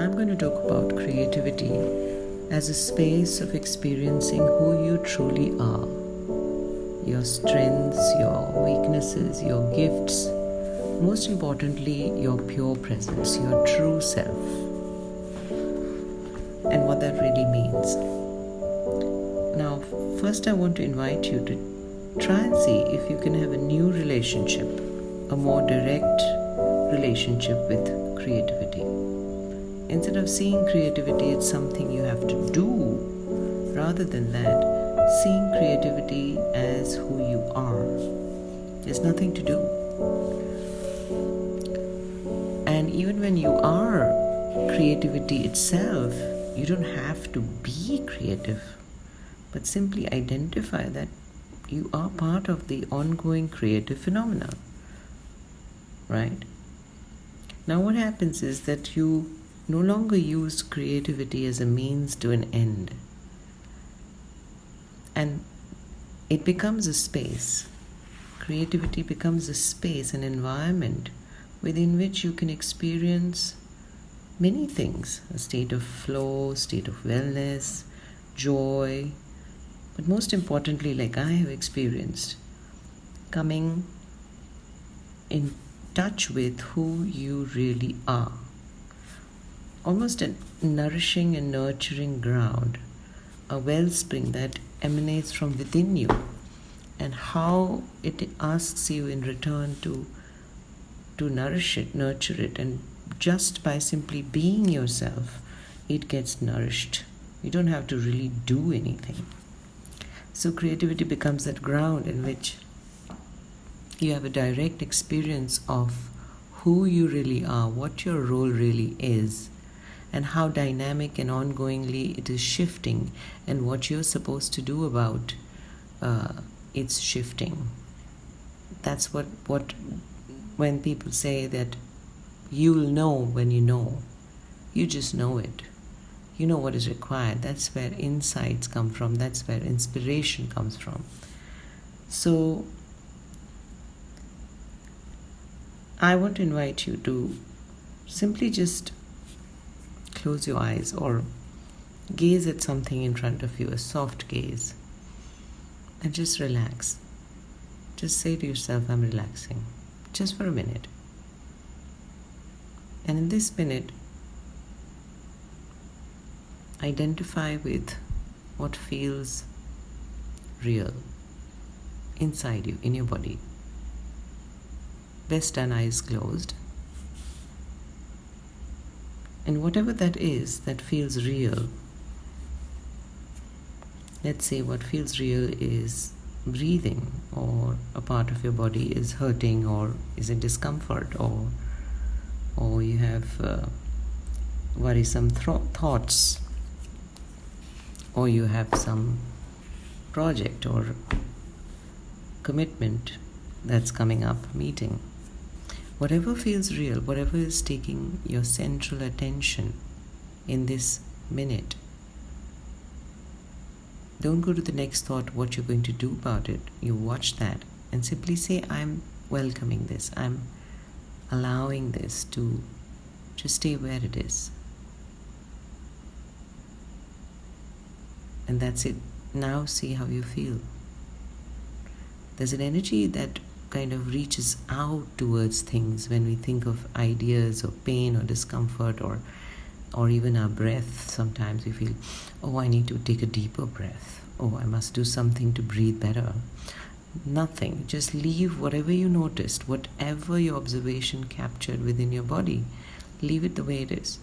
I'm going to talk about creativity as a space of experiencing who you truly are. Your strengths, your weaknesses, your gifts, most importantly, your pure presence, your true self, and what that really means. Now, first I want to invite you to try and see if you can have a new relationship, a more direct relationship with creativity. Instead of seeing creativity as something you have to do, rather than that, seeing creativity as who you are. There's nothing to do. And even when you are creativity itself, you don't have to be creative, but simply identify that you are part of the ongoing creative phenomena, right? Now what happens is that you no longer use creativity as a means to an end, and it becomes a space. Creativity becomes a space, an environment within which you can experience many things: a state of flow, state of wellness, joy, but most importantly, like I have experienced, coming in touch with who you really are. Almost a nourishing and nurturing ground, a wellspring that emanates from within you, and how it asks you in return to nourish it, nurture it, and just by simply being yourself, it gets nourished. You don't have to really do anything. So creativity becomes that ground in which you have a direct experience of who you really are, what your role really is, and how dynamic and ongoingly it is shifting, and what you're supposed to do about its shifting. That's what when people say that you'll know when you know, you just know it. You know what is required. That's where insights come from. That's where inspiration comes from. So I want to invite you to simply just close your eyes or gaze at something in front of you, a soft gaze, and just relax. Just say to yourself, I'm relaxing, just for a minute. And in this minute, identify with what feels real inside you, in your body. Best done eyes closed. And whatever that is that feels real, let's say what feels real is breathing, or a part of your body is hurting, or is in discomfort, or you have worrisome thoughts, or you have some project or commitment that's coming up, meeting. Whatever feels real, whatever is taking your central attention in this minute, don't go to the next thought, what you're going to do about it. You watch that and simply say, I'm welcoming this. I'm allowing this to just stay where it is. And that's it. Now see how you feel. There's an energy that kind of reaches out towards things when we think of ideas or pain or discomfort, or even our breath. Sometimes we feel, oh, I need to take a deeper breath. Oh, I must do something to breathe better. Nothing. Just leave whatever you noticed, whatever your observation captured within your body, leave it the way it is.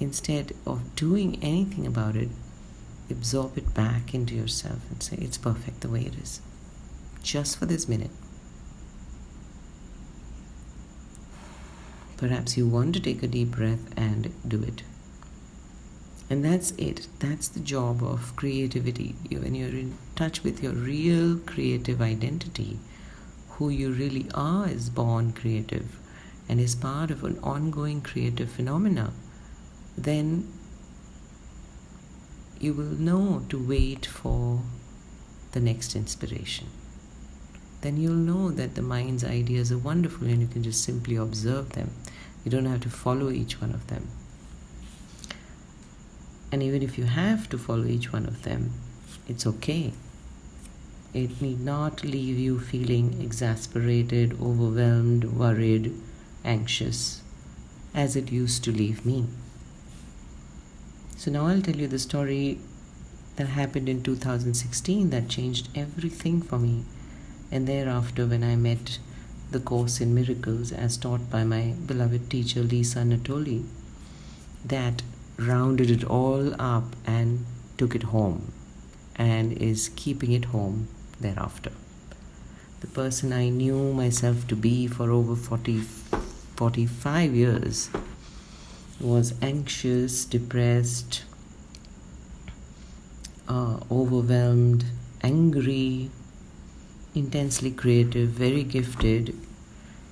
Instead of doing anything about it, absorb it back into yourself and say, it's perfect the way it is. Just for this minute. Perhaps you want to take a deep breath and do it. And that's it. That's the job of creativity. When you're in touch with your real creative identity, who you really are is born creative and is part of an ongoing creative phenomena, then you will know to wait for the next inspiration. Then you'll know that the mind's ideas are wonderful and you can just simply observe them. You don't have to follow each one of them. And even if you have to follow each one of them, it's okay. It need not leave you feeling exasperated, overwhelmed, worried, anxious, as it used to leave me. So now I'll tell you the story that happened in 2016 that changed everything for me. And thereafter, when I met the Course in Miracles as taught by my beloved teacher Lisa Anatoli, that rounded it all up and took it home and is keeping it home thereafter. The person I knew myself to be for over 45 years was anxious, depressed, overwhelmed, angry, intensely creative, very gifted,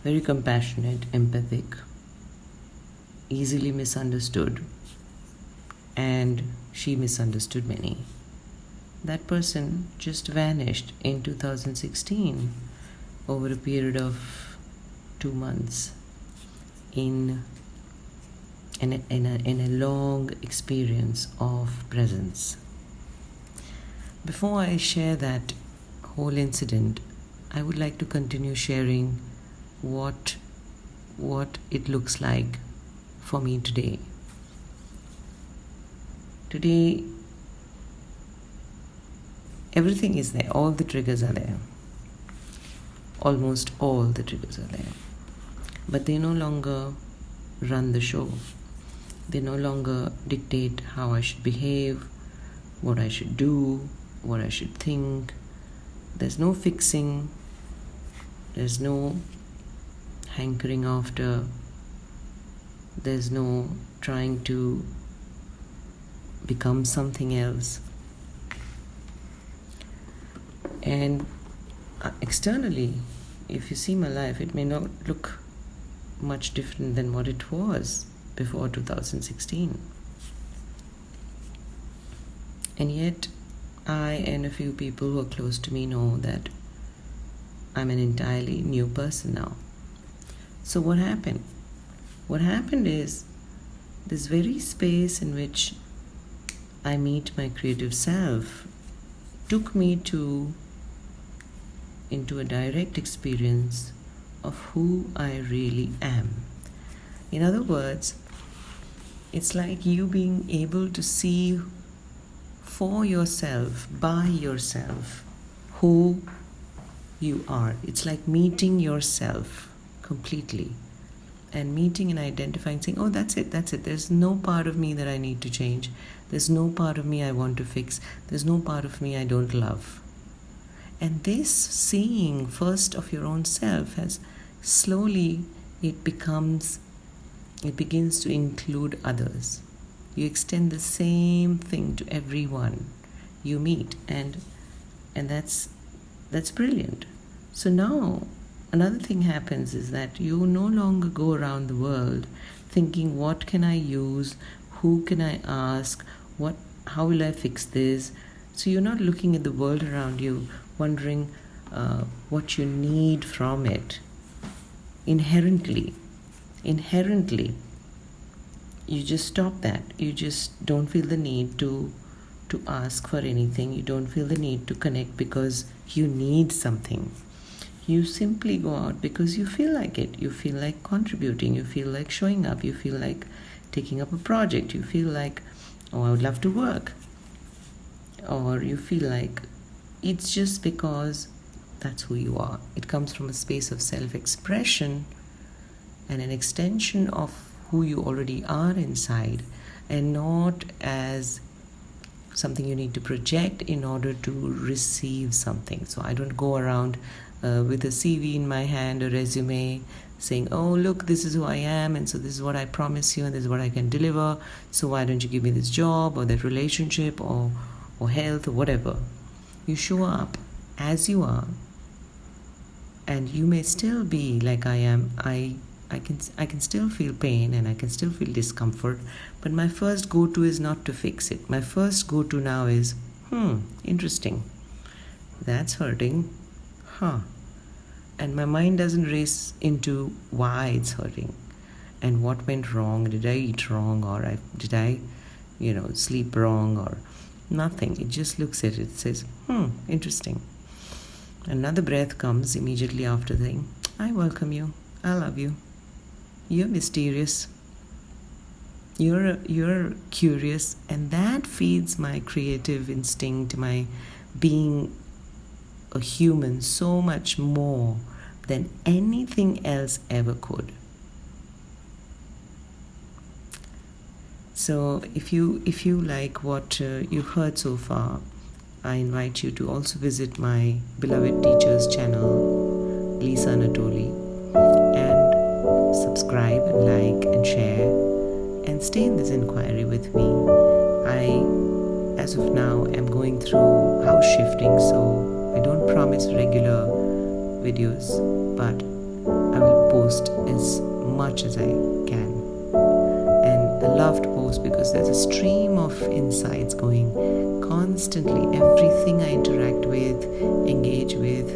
very compassionate, empathic, easily misunderstood, and she misunderstood many. That person just vanished in 2016 over a period of 2 months in a long experience of presence. Before I share that whole incident, I would like to continue sharing what it looks like for me today. Today, everything is there. All the triggers are there. Almost all the triggers are there. But they no longer run the show. They no longer dictate how I should behave, what I should do, what I should think. There's no fixing. There's no hankering after. There's no trying to become something else. And externally, if you see my life, it may not look much different than what it was before 2016. And yet, I and a few people who are close to me know that I'm an entirely new person now. So what happened? What happened is this very space in which I meet my creative self took me into a direct experience of who I really am. In other words, it's like you being able to see for yourself, by yourself, who you are. It's like meeting yourself completely and meeting and identifying, saying, oh, that's it. There's no part of me that I need to change. There's no part of me I want to fix. There's no part of me I don't love. And this seeing first of your own self has slowly, it begins to include others. You extend the same thing to everyone you meet, and that's brilliant. So now another thing happens is that you no longer go around the world thinking, what can I use, who can I ask, how will I fix this? So you're not looking at the world around you wondering what you need from it. Inherently, you just stop that. You just don't feel the need to ask for anything. You don't feel the need to connect because you need something. You simply go out because you feel like it. You feel like contributing. You feel like showing up. You feel like taking up a project. You feel like, oh, I would love to work. Or you feel like it's just because that's who you are. It comes from a space of self-expression and an extension of who you already are inside, and not as something you need to project in order to receive something. So I don't go around with a CV in my hand, a resume, saying, oh, look, this is who I am, and so this is what I promise you, and this is what I can deliver, so why don't you give me this job or that relationship or health or whatever. You show up as you are, and you may still be like I am. I can still feel pain and I can still feel discomfort, but my first go-to is not to fix it. My first go-to now is, interesting. That's hurting. And my mind doesn't race into why it's hurting and what went wrong. Did I eat wrong, or did I sleep wrong or nothing. It just looks at it, says, interesting. Another breath comes immediately after saying, I welcome you, I love you, you're mysterious, you're curious, and that feeds my creative instinct, my being a human so much more than anything else ever could. So if you like what you've heard so far, I invite you to also visit my beloved teacher's channel, Lisa Anatoli, and subscribe and like and share and stay in this inquiry with me. I, as of now, am going through house shifting, so I don't promise regular videos, but I will post as much as I can. And I love to post because there's a stream of insights going constantly. Everything I interact with, engage with,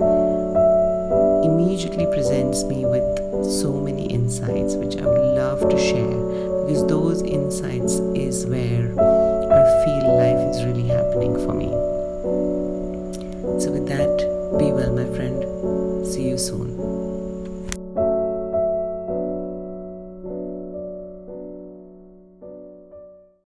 immediately presents me with so many insights which I would love to share, because those insights is where I feel life is really happening for me. So with that, be well, my friend. See you soon.